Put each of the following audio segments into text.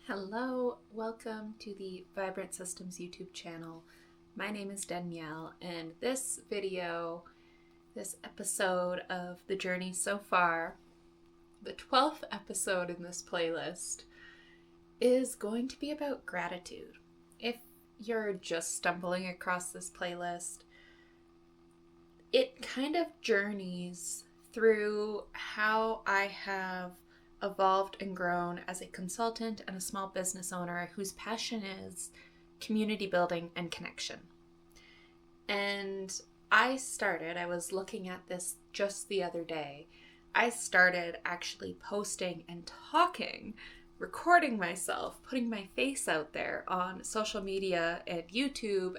Hello, welcome to the Vibrant Systems YouTube channel. My name is Danielle, and this episode of the journey so far, the 12th episode in this playlist, is going to be about gratitude. If you're just stumbling across this playlist, it kind of journeys through how I have evolved and grown as a consultant and a small business owner whose passion is community building and connection. And I was looking at this just the other day. I started actually posting and talking, recording myself, putting my face out there on social media and YouTube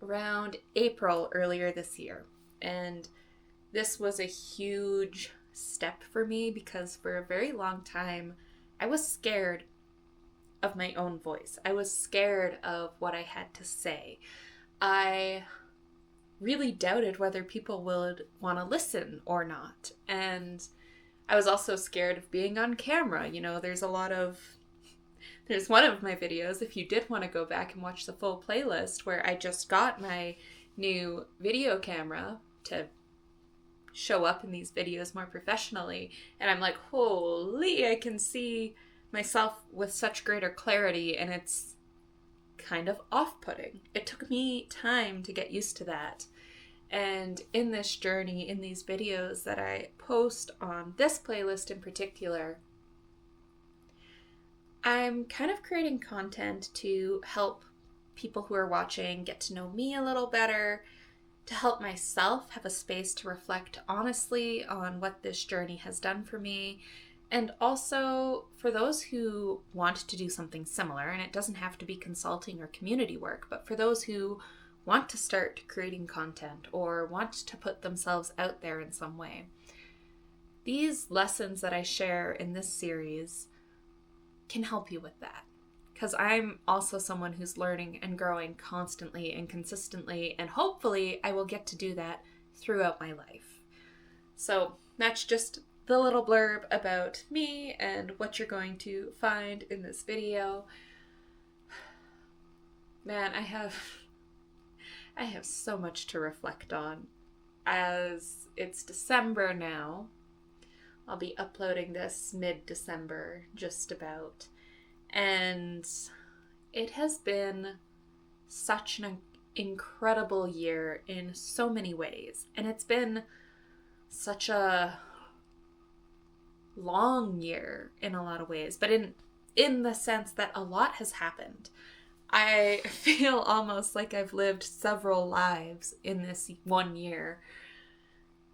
around April earlier this year. And this was a huge step for me because for a very long time I was scared of my own voice. I was scared of what I had to say. I really doubted whether people would want to listen or not. And I was also scared of being on camera. There's one of my videos, if you did want to go back and watch the full playlist, where I just got my new video camera to show up in these videos more professionally, and I'm like, holy, I can see myself with such greater clarity, and it's kind of off-putting. It took me time to get used to that. And in this journey, in these videos that I post on this playlist in particular, I'm kind of creating content to help people who are watching get to know me a little better, to help myself have a space to reflect honestly on what this journey has done for me, and also for those who want to do something similar, and it doesn't have to be consulting or community work, but for those who want to start creating content or want to put themselves out there in some way. These lessons that I share in this series can help you with that. Because I'm also someone who's learning and growing constantly and consistently, and hopefully I will get to do that throughout my life. So that's just the little blurb about me and what you're going to find in this video. Man, I have so much to reflect on. As it's December now, I'll be uploading this mid-December, just about. And it has been such an incredible year in so many ways. And it's been such a long year in a lot of ways, but in the sense that a lot has happened. I feel almost like I've lived several lives in this one year.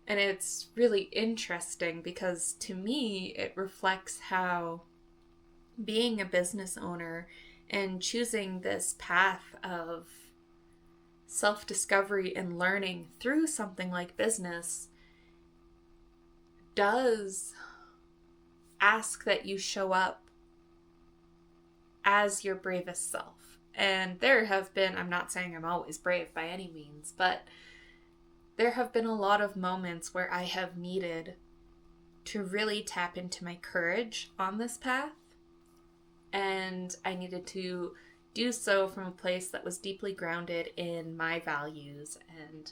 And it's really interesting because to me, it reflects how being a business owner and choosing this path of self-discovery and learning through something like business does ask that you show up as your bravest self. And there have been, I'm not saying I'm always brave by any means, but there have been a lot of moments where I have needed to really tap into my courage on this path. And I needed to do so from a place that was deeply grounded in my values and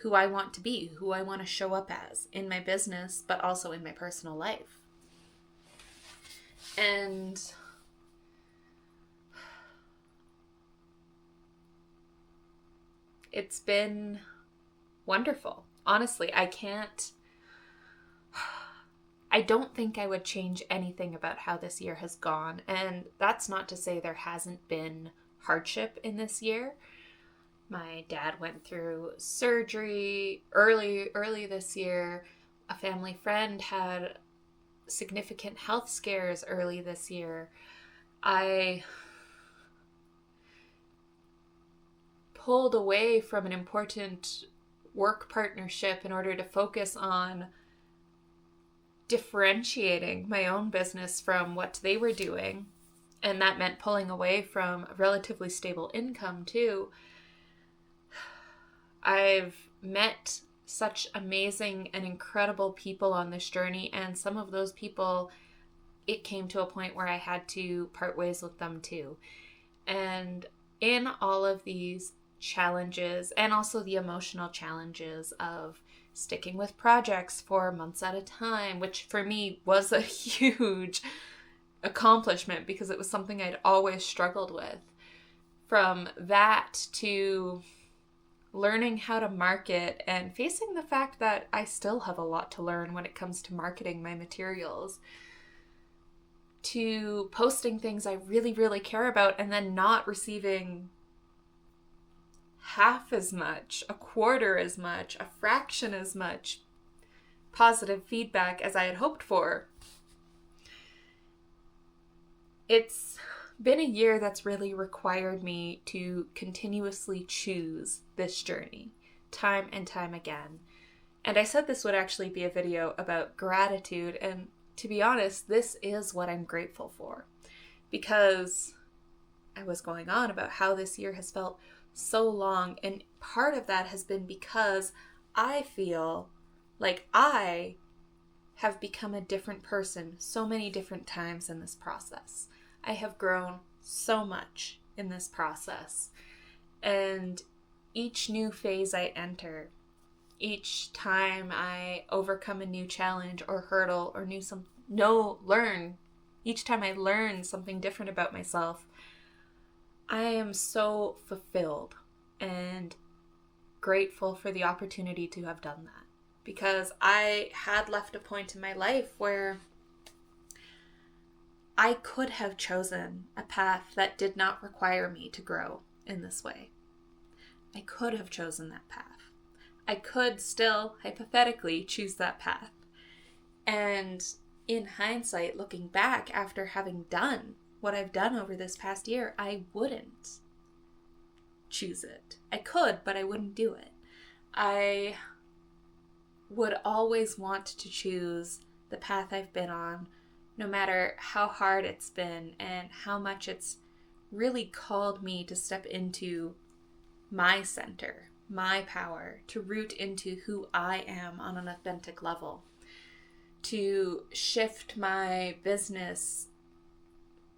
who I want to be, who I want to show up as in my business, but also in my personal life. And it's been wonderful. Honestly, I don't think I would change anything about how this year has gone. And that's not to say there hasn't been hardship in this year. My dad went through surgery early this year. A family friend had significant health scares early this year. I pulled away from an important work partnership in order to focus on differentiating my own business from what they were doing. And that meant pulling away from a relatively stable income too. I've met such amazing and incredible people on this journey, and some of those people it came to a point where I had to part ways with them too. And in all of these challenges, and also the emotional challenges of sticking with projects for months at a time, which for me was a huge accomplishment because it was something I'd always struggled with. From that to learning how to market and facing the fact that I still have a lot to learn when it comes to marketing my materials, to posting things I really, really care about and then not receiving half as much, a quarter as much, a fraction as much positive feedback as I had hoped for. It's been a year that's really required me to continuously choose this journey, time and time again. And I said this would actually be a video about gratitude, and to be honest, this is what I'm grateful for. Because I was going on about how this year has felt so long, and part of that has been because I feel like I have become a different person so many different times in this process. I have grown so much in this process. And each new phase I enter, each time I overcome a new challenge or hurdle or each time I learn something different about myself, I am so fulfilled and grateful for the opportunity to have done that. Because I had left a point in my life where I could have chosen a path that did not require me to grow in this way. I could have chosen that path. I could still, hypothetically, choose that path. And in hindsight, looking back after having done what I've done over this past year, I wouldn't choose it. I could, but I wouldn't do it. I would always want to choose the path I've been on, no matter how hard it's been and how much it's really called me to step into my center, my power, to root into who I am on an authentic level, to shift my business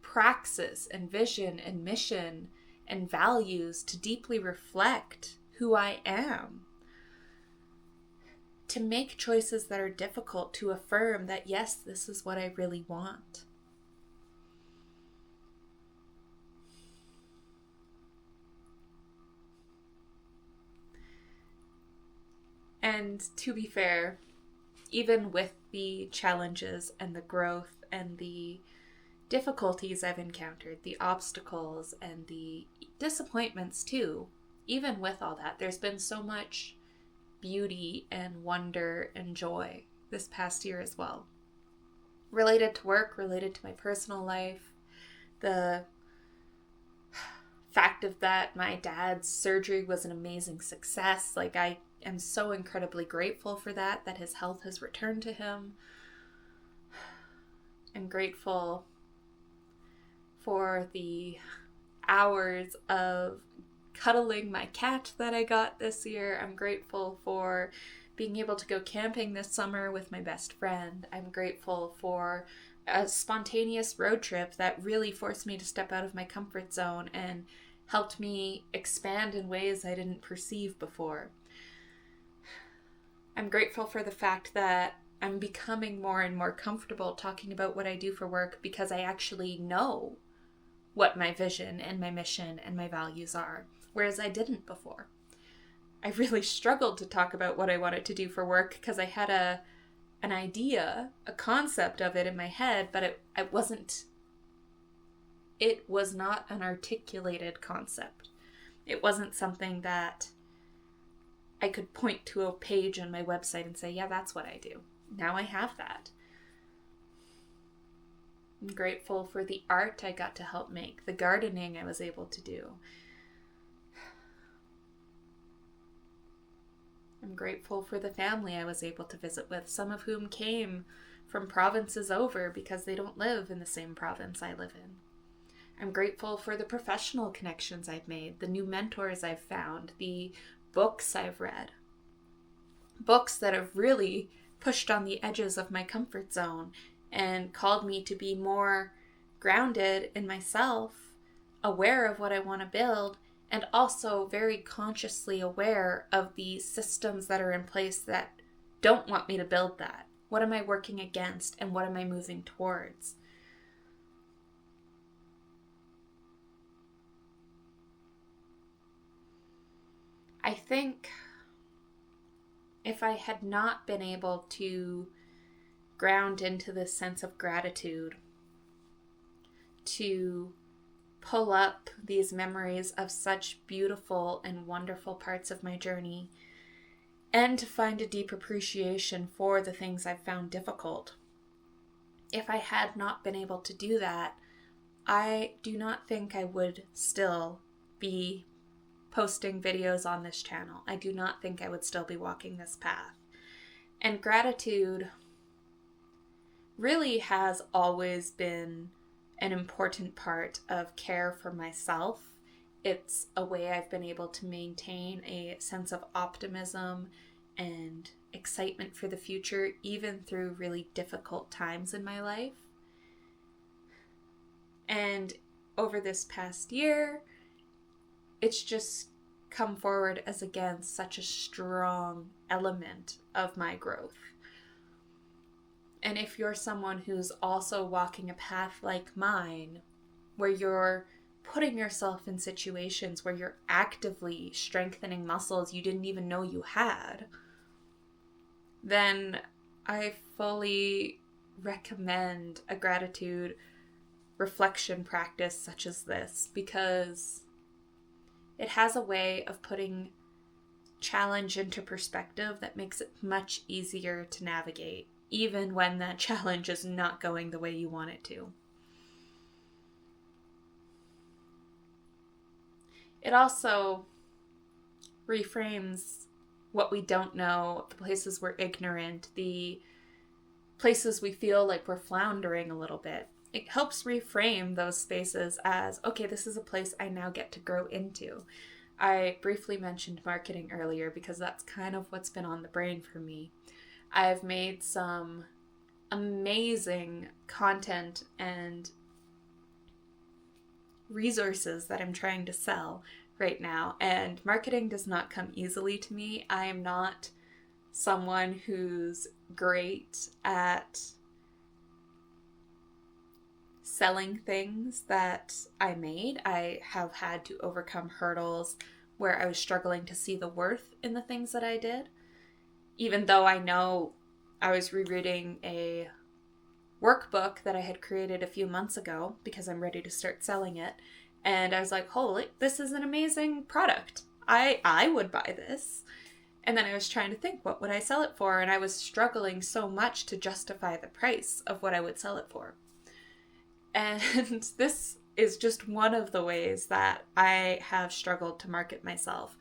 praxis and vision and mission and values to deeply reflect who I am, to make choices that are difficult, to affirm that, yes, this is what I really want. And to be fair, even with the challenges and the growth and the difficulties I've encountered, the obstacles and the disappointments too, even with all that, there's been so much beauty and wonder and joy this past year as well. Related to work, related to my personal life, the fact of that my dad's surgery was an amazing success. Like, I am so incredibly grateful for that his health has returned to him. I'm grateful for the hours of cuddling my cat that I got this year. I'm grateful for being able to go camping this summer with my best friend. I'm grateful for a spontaneous road trip that really forced me to step out of my comfort zone and helped me expand in ways I didn't perceive before. I'm grateful for the fact that I'm becoming more and more comfortable talking about what I do for work because I actually know what my vision and my mission and my values are, whereas I didn't before. I really struggled to talk about what I wanted to do for work because I had an idea, a concept of it in my head, but it was not an articulated concept. It wasn't something that I could point to a page on my website and say, yeah, that's what I do. Now I have that. I'm grateful for the art I got to help make, the gardening I was able to do. I'm grateful for the family I was able to visit with, some of whom came from provinces over because they don't live in the same province I live in. I'm grateful for the professional connections I've made, the new mentors I've found, the books I've read. Books that have really pushed on the edges of my comfort zone and called me to be more grounded in myself, aware of what I want to build, and also very consciously aware of the systems that are in place that don't want me to build that. What am I working against, and what am I moving towards? I think if I had not been able to ground into this sense of gratitude, to pull up these memories of such beautiful and wonderful parts of my journey, and to find a deep appreciation for the things I've found difficult. If I had not been able to do that, I do not think I would still be posting videos on this channel. I do not think I would still be walking this path. And gratitude really has always been an important part of care for myself. It's a way I've been able to maintain a sense of optimism and excitement for the future, even through really difficult times in my life. And over this past year, it's just come forward as, again, such a strong element of my growth. And if you're someone who's also walking a path like mine, where you're putting yourself in situations where you're actively strengthening muscles you didn't even know you had, then I fully recommend a gratitude reflection practice such as this, because it has a way of putting challenge into perspective that makes it much easier to navigate, even when that challenge is not going the way you want it to. It also reframes what we don't know, the places we're ignorant, the places we feel like we're floundering a little bit. It helps reframe those spaces as, okay, this is a place I now get to grow into. I briefly mentioned marketing earlier because that's kind of what's been on the brain for me. I've made some amazing content and resources that I'm trying to sell right now, and marketing does not come easily to me. I am not someone who's great at selling things that I made. I have had to overcome hurdles where I was struggling to see the worth in the things that I did. Even though I know I was rereading a workbook that I had created a few months ago because I'm ready to start selling it. And I was like, holy, this is an amazing product. I would buy this. And then I was trying to think, what would I sell it for? And I was struggling so much to justify the price of what I would sell it for. And this is just one of the ways that I have struggled to market myself.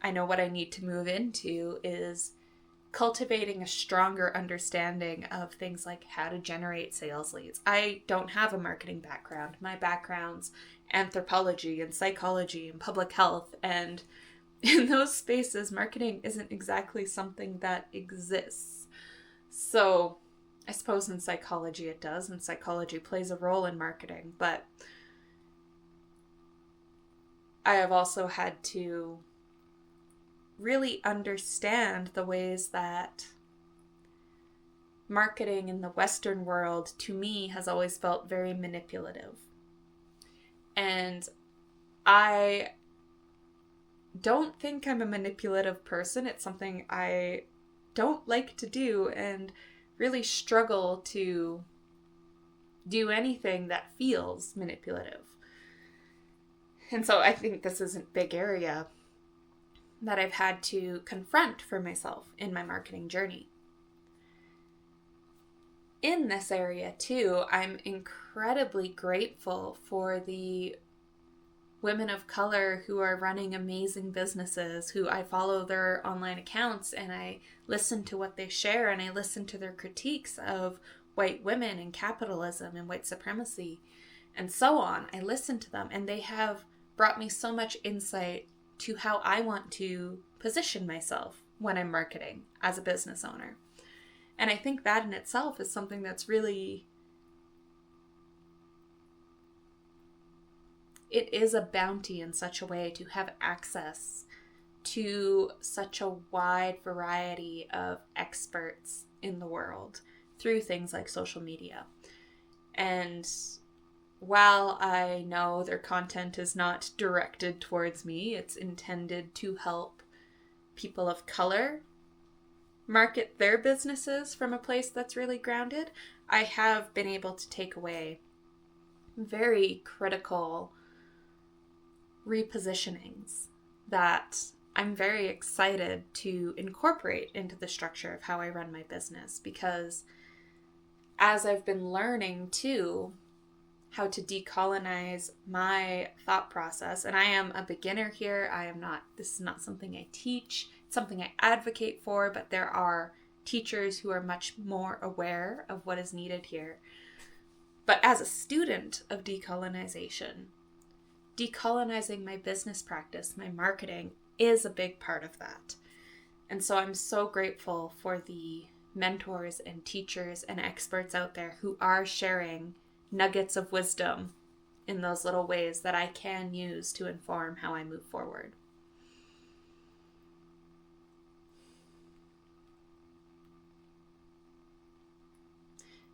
I know what I need to move into is cultivating a stronger understanding of things like how to generate sales leads. I don't have a marketing background. My background's anthropology and psychology and public health, and in those spaces, marketing isn't exactly something that exists. So I suppose in psychology it does, and psychology plays a role in marketing, but I have also had to really understand the ways that marketing in the Western world, to me, has always felt very manipulative. And I don't think I'm a manipulative person. It's something I don't like to do and really struggle to do anything that feels manipulative. And so I think this is a big area that I've had to confront for myself in my marketing journey. In this area too, I'm incredibly grateful for the women of color who are running amazing businesses, who I follow their online accounts and I listen to what they share and I listen to their critiques of white women and capitalism and white supremacy and so on. I listen to them and they have brought me so much insight to how I want to position myself when I'm marketing as a business owner. And I think that in itself is something that's really, it is a bounty in such a way to have access to such a wide variety of experts in the world through things like social media. And while I know their content is not directed towards me, it's intended to help people of color market their businesses from a place that's really grounded, I have been able to take away very critical repositionings that I'm very excited to incorporate into the structure of how I run my business, because as I've been learning too how to decolonize my thought process, and I am a beginner here, this is not something I teach, it's something I advocate for, but there are teachers who are much more aware of what is needed here. But as a student of decolonizing my business practice, my marketing, is a big part of that. And so I'm so grateful for the mentors and teachers and experts out there who are sharing nuggets of wisdom in those little ways that I can use to inform how I move forward.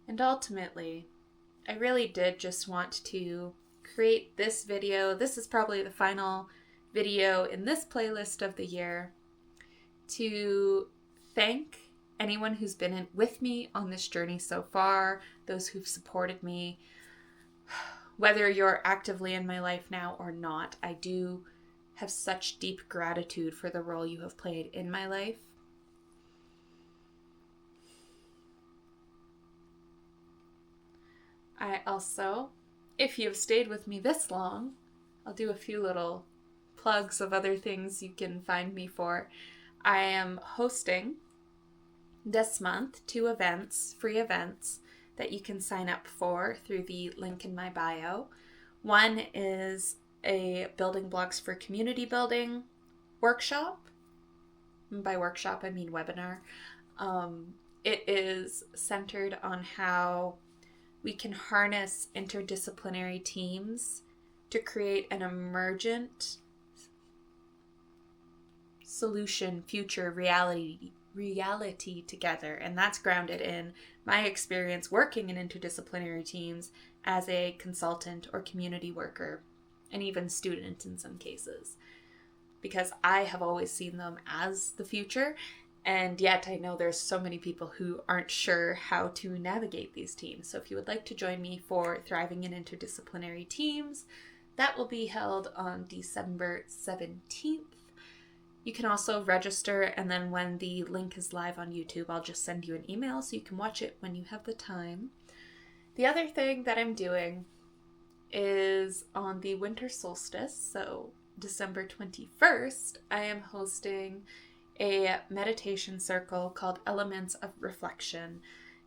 And ultimately, I really did just want to create this video. This is probably the final video in this playlist of the year, to thank anyone who's been with me on this journey so far, those who've supported me. Whether you're actively in my life now or not, I do have such deep gratitude for the role you have played in my life. I also, if you've stayed with me this long, I'll do a few little plugs of other things you can find me for. I am hosting this month 2 events, free events, that you can sign up for through the link in my bio. One is a Building Blocks for Community Building workshop. And by workshop, I mean webinar. It is centered on how we can harness interdisciplinary teams to create an emergent solution, future reality together. And that's grounded in my experience working in interdisciplinary teams as a consultant or community worker, and even student in some cases, because I have always seen them as the future. And yet I know there's so many people who aren't sure how to navigate these teams. So if you would like to join me for Thriving in Interdisciplinary Teams, that will be held on December 17th. You can also register, and then when the link is live on YouTube, I'll just send you an email so you can watch it when you have the time. The other thing that I'm doing is on the winter solstice, so December 21st, I am hosting a meditation circle called Elements of Reflection.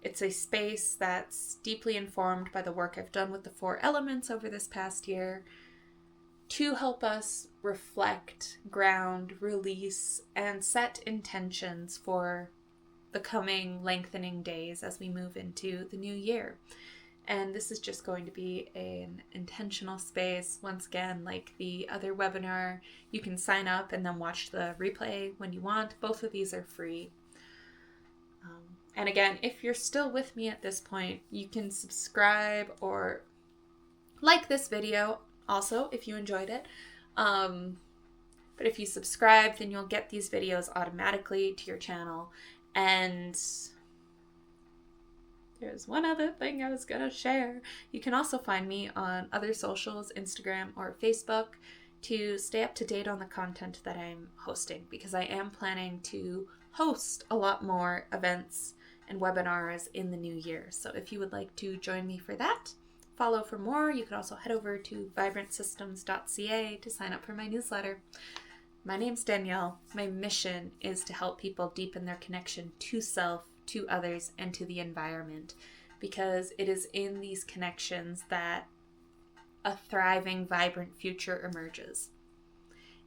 It's a space that's deeply informed by the work I've done with the 4 elements over this past year to help us reflect, ground, release, and set intentions for the coming lengthening days as we move into the new year. And this is just going to be an intentional space. Once again, like the other webinar, you can sign up and then watch the replay when you want. Both of these are free. And again, if you're still with me at this point, you can subscribe or like this video also if you enjoyed it. But if you subscribe, then you'll get these videos automatically to your channel. And there's one other thing I was going to share. You can also find me on other socials, Instagram or Facebook, to stay up to date on the content that I'm hosting, because I am planning to host a lot more events and webinars in the new year. So if you would like to join me for that, follow for more. You can also head over to vibrantsystems.ca to sign up for my newsletter. My name's Danielle. My mission is to help people deepen their connection to self, to others, and to the environment, because it is in these connections that a thriving, vibrant future emerges.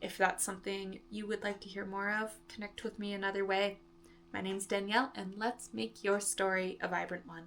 If that's something you would like to hear more of, connect with me another way. My name's Danielle, and let's make your story a vibrant one.